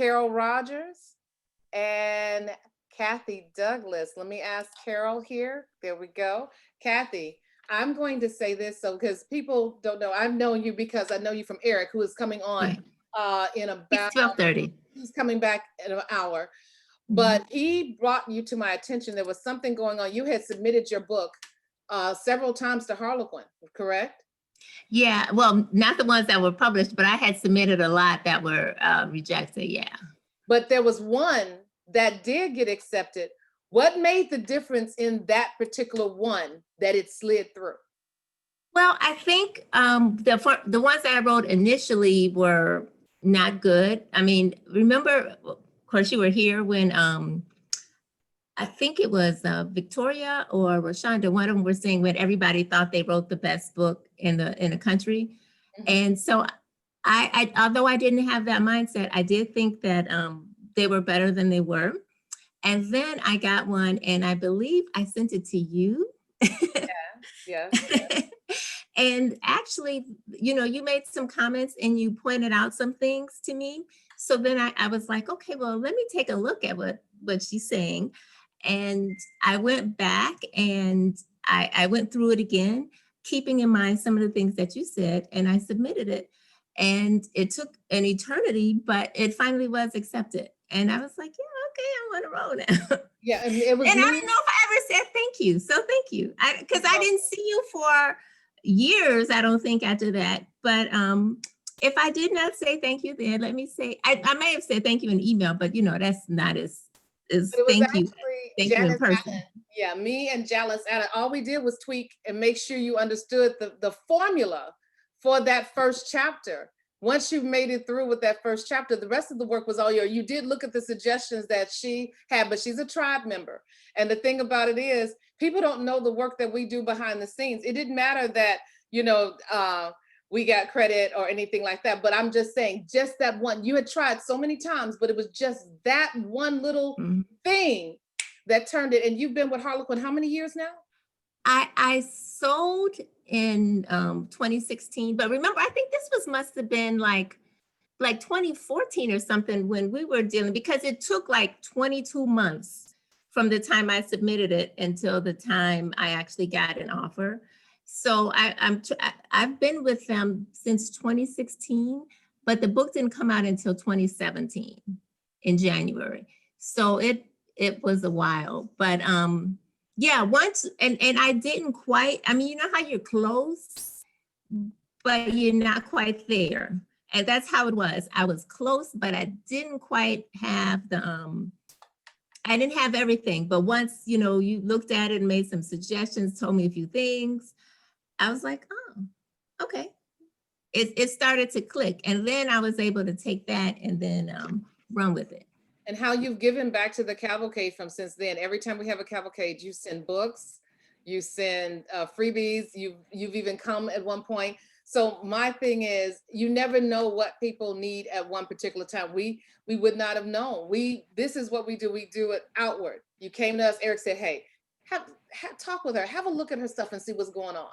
Carol Rogers and Kathy Douglass. Let me ask Carol here. There we go. Kathy, I'm going to say this so because people don't know. I've known you because I know you from Eric, who is coming on in about 12:30. He's coming back in an hour. But he brought you to my attention. There was something going on. You had submitted your book several times to Harlequin, correct? Yeah, well, not the ones that were published, but I had submitted a lot that were rejected, yeah. But there was one that did get accepted. What made the difference in that particular one that it slid through? Well, I think the ones that I wrote initially were not good. I mean, remember, of course, you were here when I think it was Victoria or Rashonda, one of them were saying when everybody thought they wrote the best book in the country. And so I although I didn't have that mindset, I did think that they were better than they were. And then I got one, and I believe I sent it to you. Yeah. And actually, you know, you made some comments and you pointed out some things to me. So then I was like, okay, well, let me take a look at what she's saying. And I went back and I went through it again, keeping in mind some of the things that you said, and I submitted it. And it took an eternity, but it finally was accepted. And I was like, yeah, okay, I'm on a roll now. Yeah, and it was. And I don't know if I ever said thank you. So thank you. Because I didn't see you for years, I don't think, after that. But if I did not say thank you, then let me say, I may have said thank you in email, but you know, that's not as thank you. Thank you in person. Yeah, me and Janice Allen, all we did was tweak and make sure you understood the formula for that first chapter. Once you've made it through with that first chapter, the rest of the work was all yours. You did look at the suggestions that she had, but she's a tribe member. And the thing about it is, people don't know the work that we do behind the scenes. It didn't matter that, you know, we got credit or anything like that. But I'm just saying, just that one, you had tried so many times, but it was just that one little thing that turned it. And you've been with Harlequin how many years now? I sold in 2016, but remember, I think this must have been like 2014 or something when we were dealing, because it took like 22 months from the time I submitted it until the time I actually got an offer. So I've been with them since 2016, but the book didn't come out until 2017 in January. So it was a while, but yeah, once, and I didn't quite, I mean, you know how you're close, but you're not quite there. And that's how it was. I was close, but I didn't quite have I didn't have everything. But once, you know, you looked at it and made some suggestions, told me a few things, I was like, oh, okay. It started to click. And then I was able to take that and then run with it. And how you've given back to the cavalcade from since then. Every time we have a cavalcade, you send books, you send freebies, you've even come at one point. So my thing is, you never know what people need at one particular time. We would not have known. This is what we do. We do it outward. You came to us, Eric said, hey, talk with her, have a look at her stuff and see what's going on.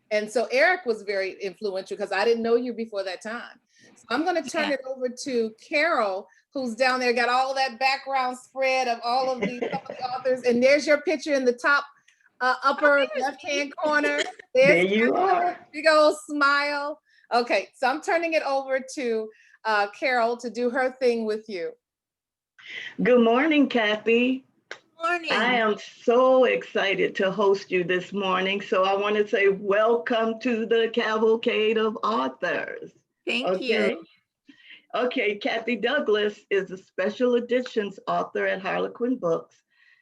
And so Eric was very influential because I didn't know you before that time. So I'm going to turn it over to Carol, who's down there, got all that background spread of all of the authors. And there's your picture in the top upper left-hand corner. There you are. Big old smile. Okay, so I'm turning it over to Carol to do her thing with you. Good morning, Kathy. Morning. I am so excited to host you this morning. So I want to say welcome to the Cavalcade of Authors. Thank you. Okay, Kathy Douglass is a special editions author at Harlequin Books,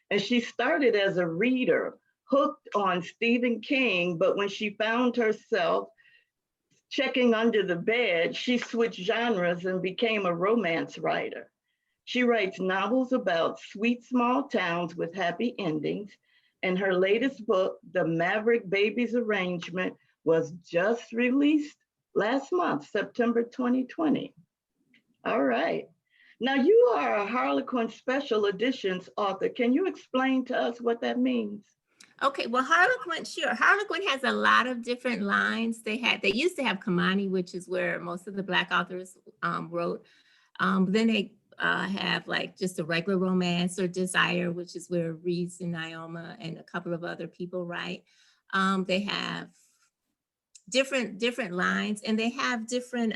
and she started as a reader, hooked on Stephen King, but when she found herself checking under the bed, she switched genres and became a romance writer. She writes novels about sweet small towns with happy endings, and her latest book, The Maverick Babies Arrangement, was just released last month, September 2020. All right. Now you are a Harlequin Special Editions author. Can you explain to us what that means? Okay, well, Harlequin, sure. Harlequin has a lot of different lines. They used to have Kamani, which is where most of the Black authors wrote. Then they have like just a regular romance or desire, which is where Reese and Naoma and a couple of other people write. They have different lines, and they have different,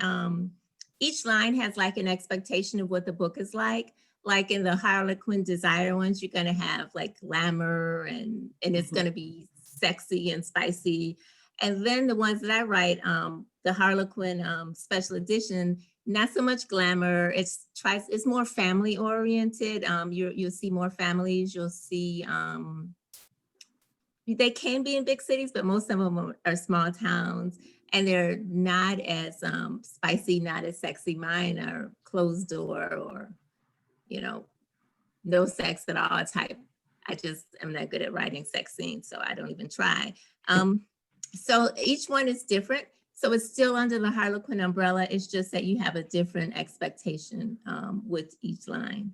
each line has like an expectation of what the book is like. Like in the Harlequin desire ones, you're gonna have like glamour and it's gonna be sexy and spicy. And then the ones that I write, the Harlequin special edition, not so much glamour. It's more family oriented. You'll see more families. You'll see, they can be in big cities, but most of them are small towns, and they're not as spicy, not as sexy. Mine are closed door or, no sex at all type. I just am not good at writing sex scenes, so I don't even try. So each one is different. So it's still under the Harlequin umbrella. It's just that you have a different expectation with each line.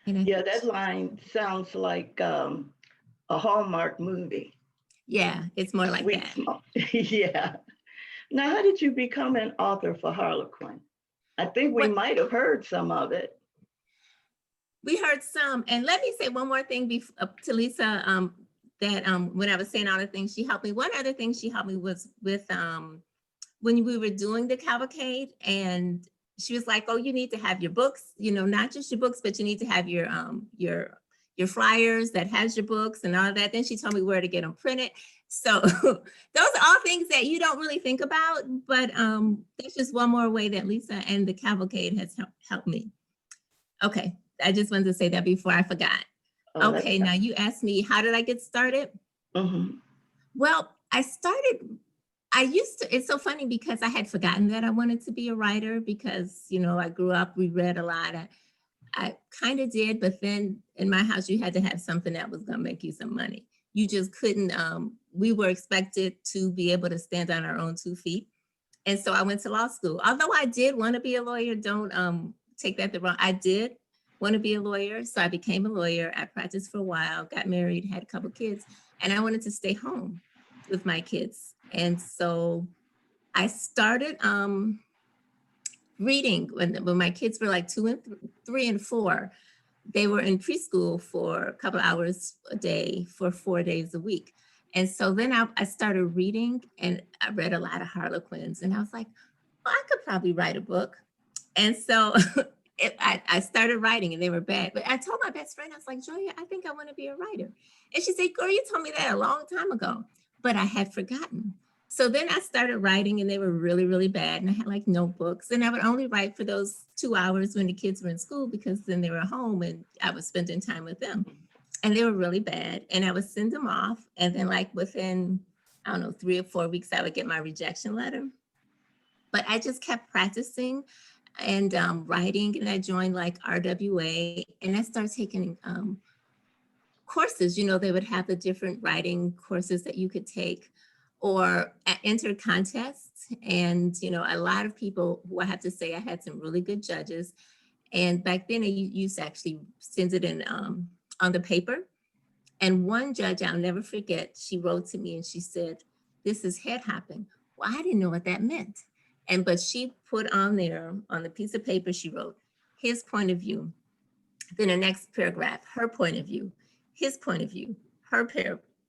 Yeah, that line sounds like a Hallmark movie. Yeah, it's more like Sweet that. Small. Yeah. Now, how did you become an author for Harlequin? I think we might have heard some of it. We heard some. And let me say one more thing to Lisa, that when I was saying all the things she helped me, one other thing she helped me was with when we were doing the cavalcade, and she was like, oh, you need to have your books, not just your books, but you need to have your flyers that has your books and all that. Then she told me where to get them printed. So those are all things that you don't really think about, but that's just one more way that Lisa and the cavalcade has helped me. Okay, I just wanted to say that before I forgot. Okay, now you asked me, how did I get started? Well, it's so funny because I had forgotten that I wanted to be a writer because, I grew up, we read a lot. I kind of did, but then in my house, you had to have something that was going to make you some money. You just couldn't, we were expected to be able to stand on our own 2 feet. And so I went to law school. Although I did want to be a lawyer, don't take that the wrong, I did want to be a lawyer. So I became a lawyer. I practiced for a while, got married, had a couple kids, and I wanted to stay home with my kids. And so I started reading when my kids were like 2 and 3 and 4. They were in preschool for a couple hours a day for 4 days a week. And so then I started reading, and I read a lot of Harlequins, and I was like, well, I could probably write a book. And so I started writing, and they were bad. But I told my best friend, I was like, Julia, I think I want to be a writer. And she said, girl, you told me that a long time ago, but I had forgotten. So then I started writing, and they were really, really bad. And I had like notebooks, and I would only write for those 2 hours when the kids were in school, because then they were home and I was spending time with them. And they were really bad. And I would send them off. And then like within, 3 or 4 weeks, I would get my rejection letter. But I just kept practicing and writing, and I joined like RWA, and I started taking courses. They would have the different writing courses that you could take, or enter contests. And, a lot of people who I have to say, I had some really good judges. And back then I used to actually send it in on the paper. And one judge I'll never forget, she wrote to me and she said, this is head hopping. Well, I didn't know what that meant. But she put on there, on the piece of paper, she wrote his point of view. Then the next paragraph, her point of view, his point of view, her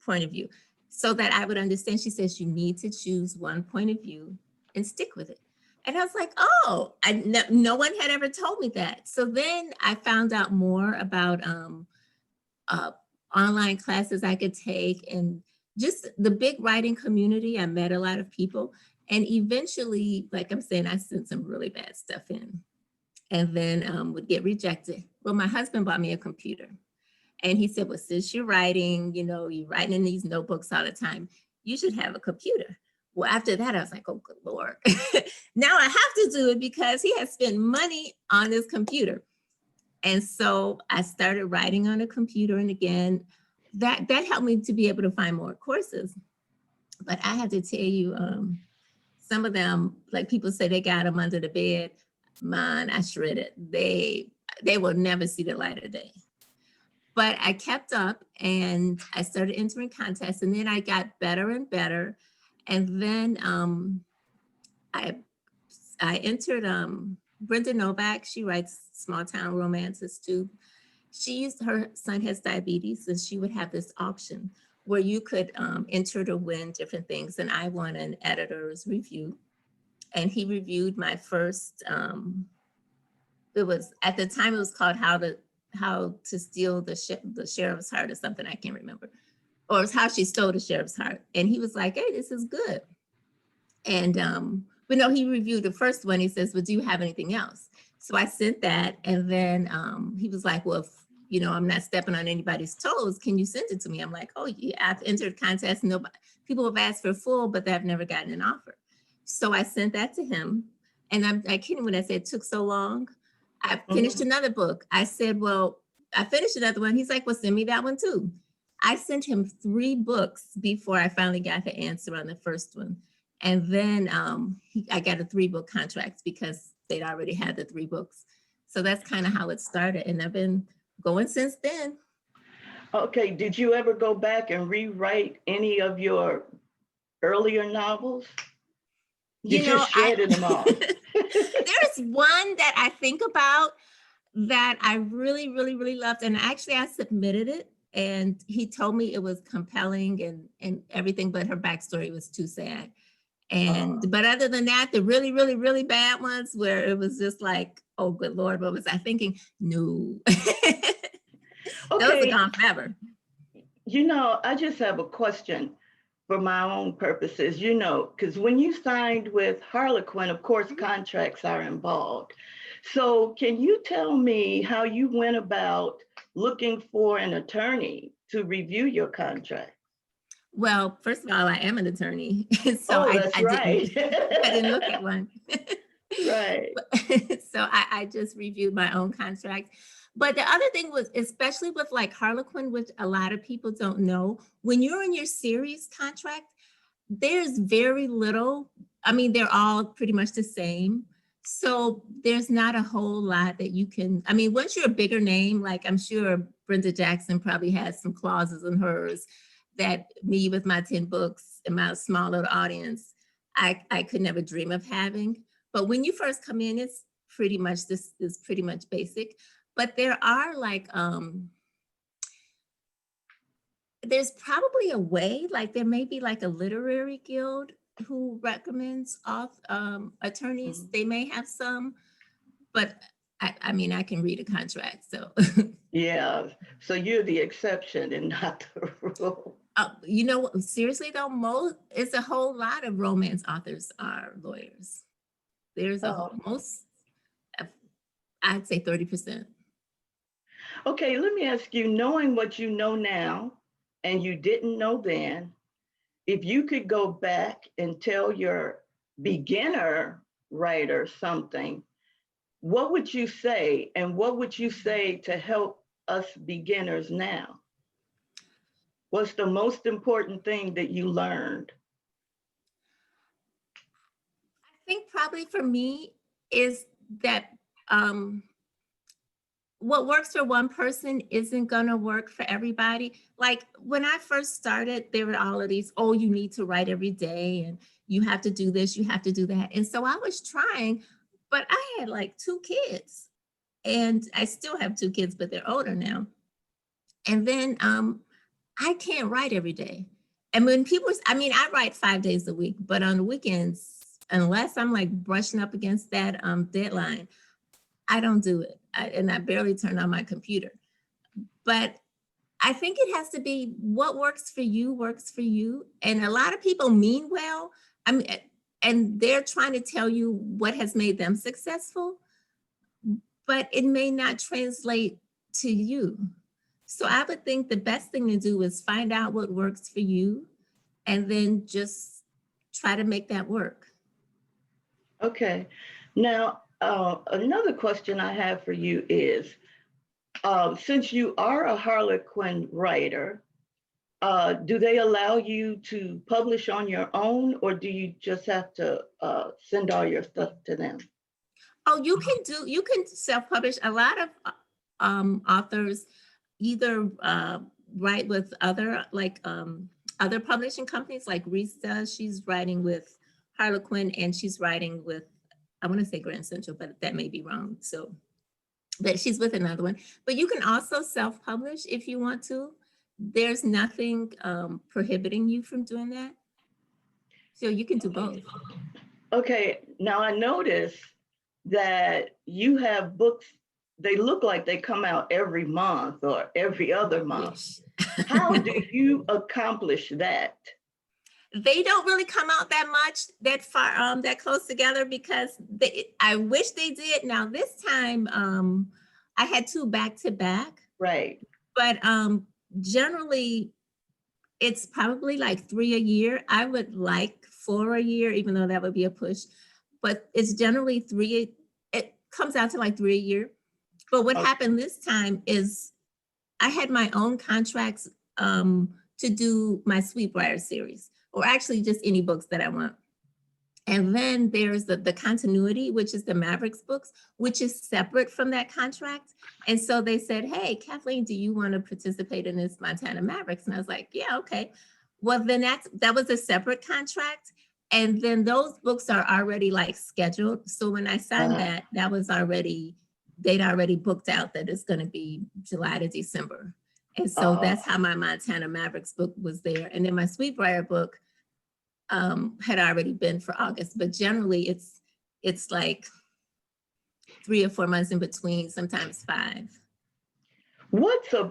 point of view, so that I would understand. She says, you need to choose one point of view and stick with it. And I was like, oh, no one had ever told me that. So then I found out more about online classes I could take, and just the big writing community. I met a lot of people. And eventually, like I'm saying, I sent some really bad stuff in, and then would get rejected. Well, my husband bought me a computer, and he said, well, since you're writing, you're writing in these notebooks all the time, you should have a computer. Well, after that, I was like, oh, good Lord. Now I have to do it because he has spent money on this computer. And so I started writing on a computer. And again, that helped me to be able to find more courses. But I have to tell you, some of them, like people say they got them under the bed. Mine, I shredded. They will never see the light of day. But I kept up, and I started entering contests, and then I got better and better. And then I entered Brenda Novak, she writes small town romances too. Her son has diabetes, and she would have this auction where you could enter to win different things. And I won an editor's review, and he reviewed my first, it was, at the time it was called How to Steal the Sheriff's Heart or something, I can't remember. Or it was How She Stole the Sheriff's Heart. And he was like, hey, this is good. And, but no, he reviewed the first one. He says, well, do you have anything else? So I sent that. And then he was like, well, if, you know, I'm not stepping on anybody's toes, can you send it to me? I'm like, oh yeah, I've entered contests. Nobody, people have asked for full, but they've never gotten an offer. So I sent that to him. And I kidding when I said it took so long. I finished another book. I said, well, I finished another one. He's like, well, send me that one too. I sent him 3 books before I finally got the answer on the first one. And then I got a 3-book contract because they'd already had the 3 books. So that's kind of how it started. And I've been going since then. Okay, did you ever go back and rewrite any of your earlier novels? You just shredded them all. There's one that I think about that I really, really, really loved. And actually I submitted it, and he told me it was compelling and everything, but her backstory was too sad. And but other than that, the really, really, really bad ones where it was just like, oh, good Lord, what was I thinking? No. Those are gone forever. You know, I just have a question for my own purposes, you know, because when you signed with Harlequin, of course, contracts are involved. So can you tell me how you went about looking for an attorney to review your contract? Well, first of all, I am an attorney. So that's right. I didn't look at one. Right. So I just reviewed my own contract. But the other thing was, especially with like Harlequin, which a lot of people don't know, when you're in your series contract, there's very little. I mean, they're all pretty much the same. So there's not a whole lot that you can, I mean, once you're a bigger name, like I'm sure Brenda Jackson probably has some clauses in hers that me with my 10 books and my small little audience, I could never dream of having. But when you first come in, it's pretty much, this is pretty much basic. But there are like, there's probably a way, like there may be like a literary guild who recommends attorneys. They may have some, but I mean, I can read a contract, so. Yeah, so you're the exception and not the rule. You know, seriously though, it's a whole lot of romance authors are lawyers. There's I'd say 30%. Okay, let me ask you, knowing what you know now and you didn't know then, if you could go back and tell your beginner writer something, what would you say? And what would you say to help us beginners now? What's the most important thing that you learned? I think probably for me is that what works for one person isn't gonna work for everybody. Like when I first started, there were all of these, oh, you need to write every day and you have to do this, you have to do that. And so I was trying, but I had like 2 kids and I still have 2 kids, but they're older now. And then I can't write every day. And when people, I mean, I write 5 days a week, but on the weekends, unless I'm like brushing up against that deadline, I don't do it. And I barely turn on my computer. But I think it has to be what works for you. And a lot of people mean well. I mean, and they're trying to tell you what has made them successful, but it may not translate to you. So I would think the best thing to do is find out what works for you and then just try to make that work. Okay. Now, another question I have for you is, since you are a Harlequin writer, do they allow you to publish on your own, or do you just have to send all your stuff to them? Oh, you can self-publish. A lot of authors either write with other publishing companies like Reese does. She's writing with Harlequin and she's writing with I want to say Grand Central, but that may be wrong. So, but she's with another one. But you can also self-publish if you want to. There's nothing prohibiting you from doing that. So you can do both. Okay, now I notice that you have books, they look like they come out every month or every other month. How do you accomplish that? They don't really come out that much, that far, that close together, because I wish they did. Now this time, I had 2 back to back. Right. But generally, it's probably like 3 a year. I would like 4 a year, even though that would be a push. But it's generally 3. It comes out to like 3 a year. But what happened this time is I had my own contracts to do my Sweet Briar series, or actually just any books that I want. And then there's the continuity, which is the Mavericks books, which is separate from that contract. And so they said, hey, Kathleen, do you want to participate in this Montana Mavericks? And I was like, yeah, okay. Well, then that was a separate contract. And then those books are already like scheduled. So when I signed that was already, they'd already booked out that it's going to be July to December. And so that's how my Montana Mavericks book was there. And then my Sweet Briar book had already been for August, but generally it's like 3 or 4 months in between, sometimes 5. What's a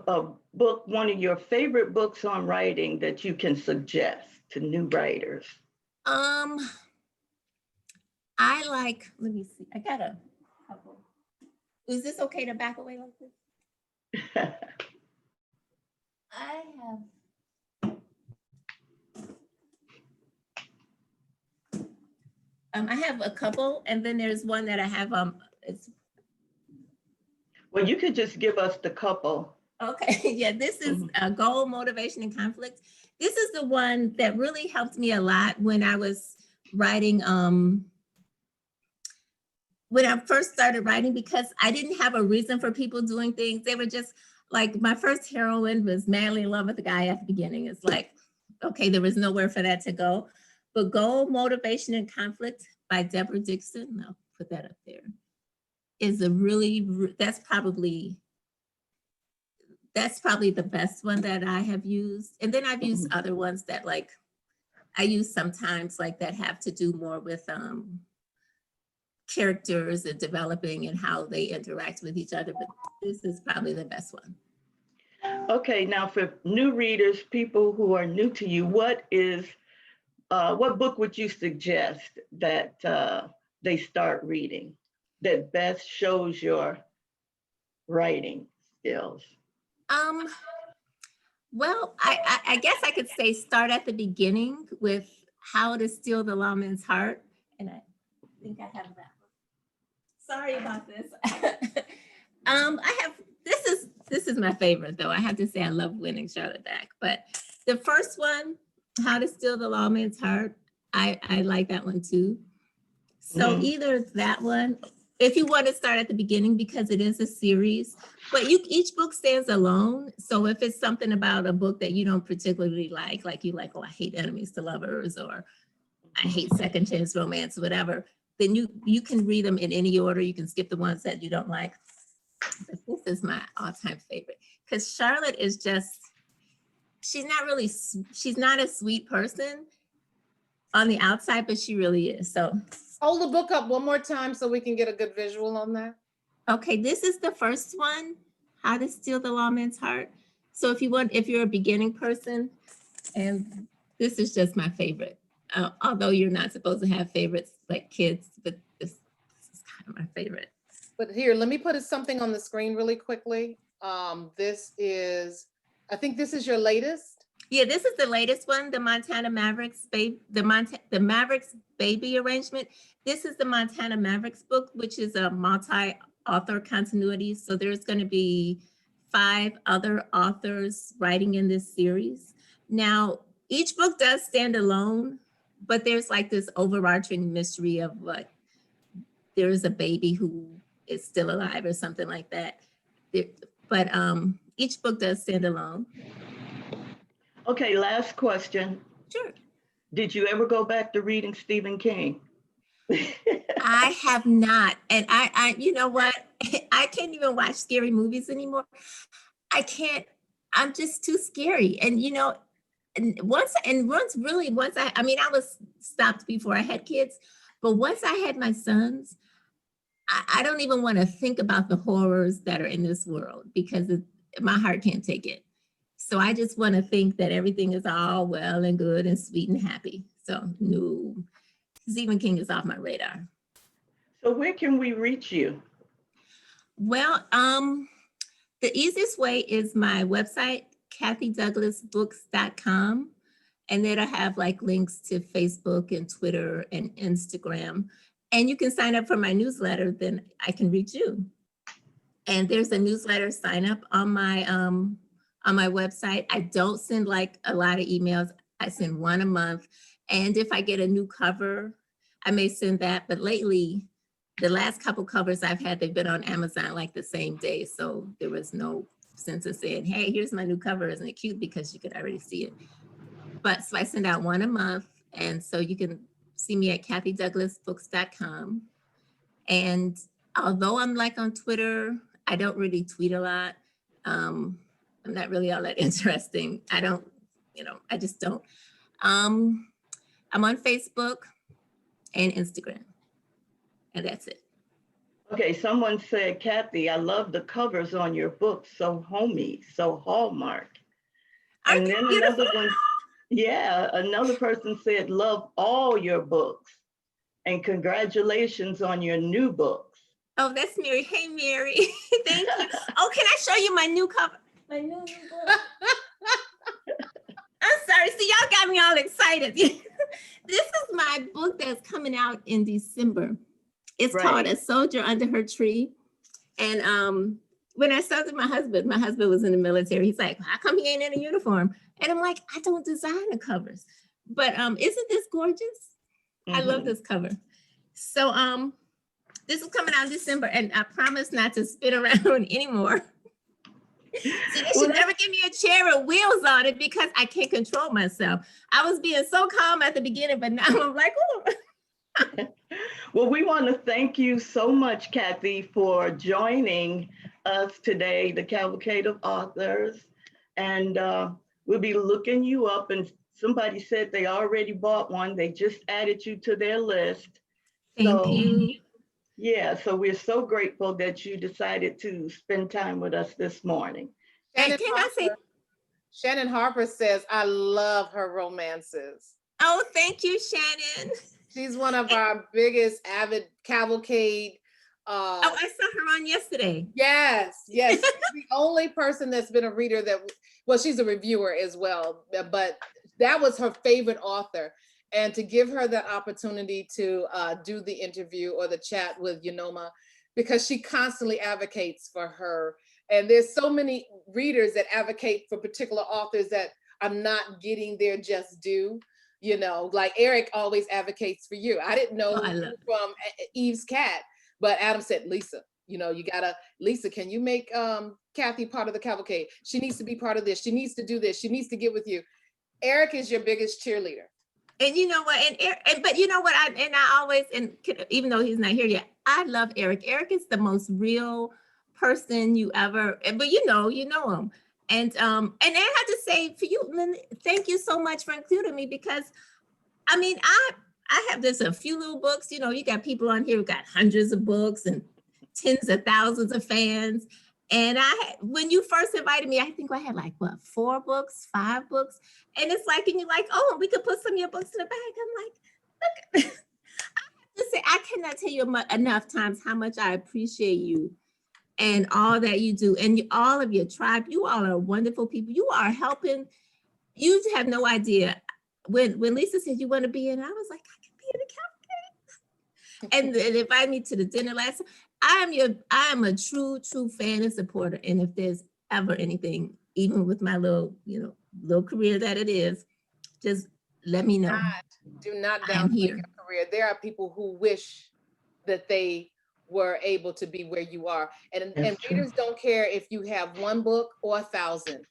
book, one of your favorite books on writing that you can suggest to new writers? I like, let me see, I got a couple. Is this okay to back away like this? I have a couple, and then there's one that I have, it's. Well, you could just give us the couple. Okay, yeah, this is Goal, Motivation, and Conflict. This is the one that really helped me a lot when I was writing, when I first started writing, because I didn't have a reason for people doing things. They were just like, my first heroine was madly in love with the guy at the beginning. It's like, okay, there was nowhere for that to go. But Goal, Motivation, and Conflict by Deborah Dixon, I'll put that up there, is a really, that's probably the best one that I have used. And then I've used other ones that like, I use sometimes like that have to do more with characters and developing and how they interact with each other. But this is probably the best one. Okay, now for new readers, people who are new to you, what book would you suggest that they start reading that best shows your writing skills? Well, I guess I could say start at the beginning with How to Steal the Lawman's Heart. And I think I have that one. Sorry about this. This is my favorite though. I have to say I love Winning Charlotte back. But the first one, How to Steal the Lawman's Heart, I like that one too. So either that one, if you want to start at the beginning, because it is a series, but each book stands alone. So if it's something about a book that you don't particularly like you like, oh, I hate Enemies to Lovers, or I hate Second Chance Romance, whatever, then you can read them in any order. You can skip the ones that you don't like. But this is my all-time favorite, because Charlotte is just, she's not a sweet person on the outside, but she really is. So hold the book up one more time so we can get a good visual on that. Okay, this is the first one, How to Steal the Lawman's Heart. So if you're a beginning person, and this is just my favorite, although you're not supposed to have favorites like kids, but this is kind of my favorite. But here, let me put something on the screen really quickly. This is, I think this is your latest. Yeah, this is the latest one, the Montana Mavericks, the Mavericks Baby Arrangement. This is the Montana Mavericks book, which is a multi-author continuity. So there's going to be 5 other authors writing in this series. Now, each book does stand alone, but there's like this overarching mystery of what, there's a baby who is still alive or something like that. But each book does stand alone. Okay, last question. Sure. Did you ever go back to reading Stephen King? I have not. And you know what? I can't even watch scary movies anymore. I can't, I'm just too scary. And once I mean, I was stopped before I had kids, but once I had my sons, I don't even want to think about the horrors that are in this world because my heart can't take it. So I just want to think that everything is all well and good and sweet and happy. So no, Stephen King is off my radar. So where can we reach you? Well, the easiest way is my website, kathydouglassbooks.com. And then I have like links to Facebook and Twitter and Instagram. And you can sign up for my newsletter, then I can reach you. And there's a newsletter sign up on my website. I don't send like a lot of emails. I send one a month. And if I get a new cover, I may send that. But lately, the last couple covers I've had, they've been on Amazon like the same day. So there was no sense of saying, hey, here's my new cover. Isn't it cute? Because you could already see it. But so I send out one a month. And so you can see me at kathydouglassbooks.com. And although I'm like on Twitter, I don't really tweet a lot. I'm not really all that interesting. I don't, I just don't. I'm on Facebook and Instagram. And that's it. Okay, someone said, Kathy, I love the covers on your books, so homey, so Hallmark. Aren't And then beautiful? another person said, love all your books and congratulations on your new books. Oh, that's Mary. Hey, Mary. Thank you. Oh, can I show you my new cover? My new book. I'm sorry. See, y'all got me all excited. This is my book that's coming out in December. It's called A Soldier Under Her Tree. And when I saw my husband was in the military. He's like, how come he ain't in a uniform? And I'm like, I don't design the covers. But isn't this gorgeous? I love this cover. So this is coming out in December, and I promise not to spin around anymore. See, they should never give me a chair with wheels on it because I can't control myself. I was being so calm at the beginning, but now I'm like, oh. Well, we want to thank you so much, Kathy, for joining us today, the Cavalcade of Authors. And we'll be looking you up. And somebody said they already bought one. They just added you to their list. Thank you. Yeah, so we're so grateful that you decided to spend time with us this morning. Shannon Harper says, I love her romances. Oh, thank you, Shannon. She's one of our biggest avid Cavalcade. I saw her on yesterday. Yes. She's the only person that's been a reader she's a reviewer as well, but that was her favorite author. And to give her the opportunity to do the interview or the chat with Unoma, because she constantly advocates for her. And there's so many readers that advocate for particular authors that are not getting their just due. Like Eric always advocates for you. I didn't know from Eve's Cat, but Adam said, Lisa, Lisa, can you make Kathy part of the Cavalcade? She needs to be part of this. She needs to do this. She needs to get with you. Eric is your biggest cheerleader. And you know what, but you know what, even though he's not here yet, I love Eric. Eric is the most real person you ever, but you know him. And I have to say for you, Lynn, thank you so much for including me because, I mean, I have just a few little books, you got people on here who got hundreds of books and tens of thousands of fans. And when you first invited me, I think I had like, 4 books, 5 books. And it's like, and you're like, oh, we could put some of your books in the bag. I'm like, look, I have to say, I cannot tell you enough times how much I appreciate you and all that you do. And all of your tribe, you all are wonderful people. You are helping. You have no idea. When Lisa said you want to be in, I was like, I can be in the Cavalcade. And they invited me to the dinner last time. I am a true fan and supporter. And if there's ever anything, even with my little career that it is, just let me know. Do not downplay your career. There are people who wish that they were able to be where you are. And readers don't care if you have 1 book or 1,000.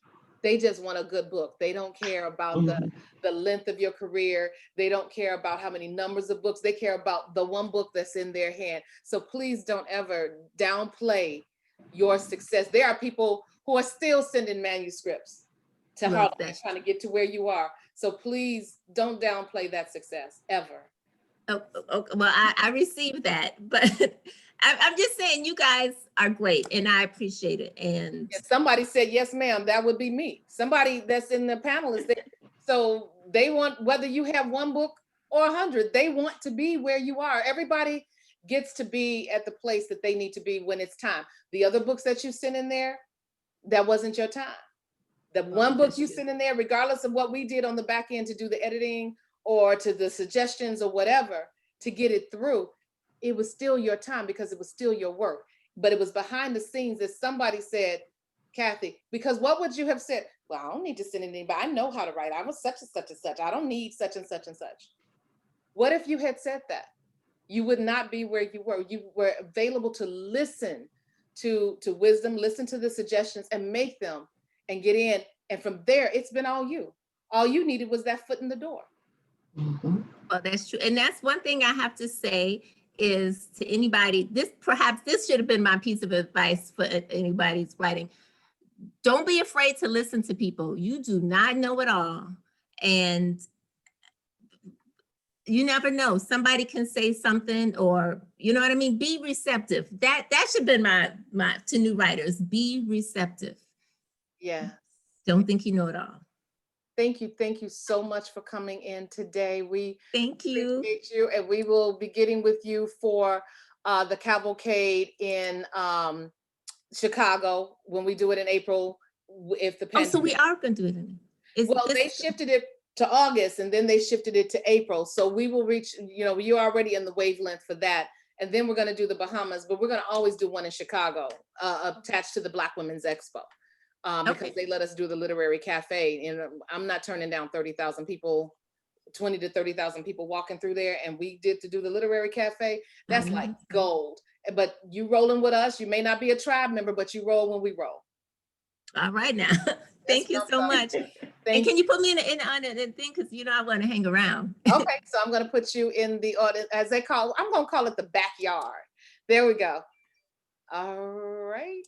They just want a good book. They don't care about the length of your career. They don't care about how many numbers of books. They care about the one book that's in their hand. So please don't ever downplay your success. There are people who are still sending manuscripts to Harlequin trying to get to where you are. So please don't downplay that success ever. Oh, well, I received that, but I'm just saying you guys are great and I appreciate it. And if somebody said, yes, ma'am, that would be me. Somebody that's in the panel is there. So they want, whether you have one book or 100, they want to be where you are. Everybody gets to be at the place that they need to be when it's time. The other books that you sent in there, that wasn't your time. The one book you sent in there, regardless of what we did on the back end to do the editing or to the suggestions or whatever, to get it through, it was still your time because it was still your work. But it was behind the scenes that somebody said, Kathy, because what would you have said? Well, I don't need to send anything, but I know how to write. I was such and such and such. I don't need such and such and such. What if you had said that? You would not be where you were. You were available to listen to wisdom, listen to the suggestions and make them and get in. And from there, it's been all you. All you needed was that foot in the door. Well, that's true. And that's one thing I have to say is to anybody, perhaps this should have been my piece of advice for anybody's writing. Don't be afraid to listen to people. You do not know it all. And you never know. Somebody can say something or, you know what I mean? Be receptive. That should have been my to new writers. Be receptive. Yeah. Don't think you know it all. Thank you. Thank you so much for coming in today. We thank you. Appreciate you. And we will be getting with you for the cavalcade in Chicago when we do it in April. If the pandemic. So we are going to do it in they shifted it to August and then they shifted it to April. So we will reach, you're already in the wavelength for that. And then we're going to do the Bahamas, but we're going to always do one in Chicago attached to the Black Women's Expo. Because they let us do the literary cafe, and I'm not turning down 30,000 people, 20 to 30,000 people walking through there. And we did to do the literary cafe. That's like gold. But you rolling with us, you may not be a tribe member, but you roll when we roll. All right now. Thank you so much. And can you put me in the thing? Because I want to hang around. Okay, so I'm going to put you in the audience, as I'm going to call it the backyard. There we go. All right.